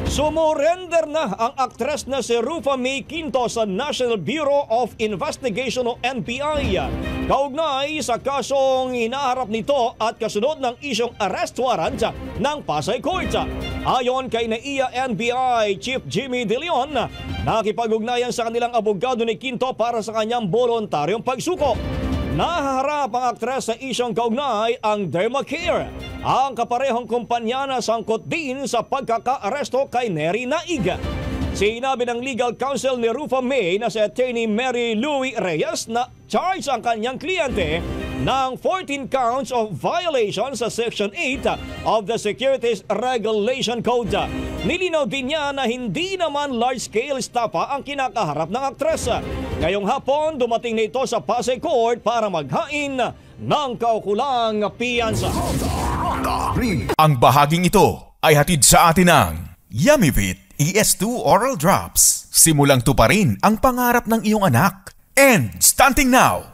Sumurrender na ang aktres na si Rufa May Quinto sa National Bureau of Investigation o NBI. Kaugnay sa kasong hinaharap nito at kasunod ng isyong arrest warrant ng Pasay Court. Ayon kay NAIA NBI Chief Jimmy De Leon, nakipag-ugnayan sa kanilang abogado ni Quinto para sa kanyang voluntaryong pagsuko. Nahaharap ang aktres sa isyong kaugnay ang Dermacare, ang kaparehong kumpanya na sangkot din sa pagkaka-aresto kay Nery Naig. Sinabi ng legal counsel ni Rufa May na si Attorney Mary Louie Reyes na charge ang kanyang kliyente ng 14 counts of violation sa Section 8 of the Securities Regulation Code. Nilinaw din niya na hindi naman large-scale estafa ang kinakaharap ng aktres. Ngayong hapon, dumating na ito sa Pasay Court para maghain ng kaukulang piyansa. Ang bahaging ito ay hatid sa atin ng Yummyvit ES2 Oral Drops. Simulang tuparin ang pangarap ng iyong anak. And stunting now!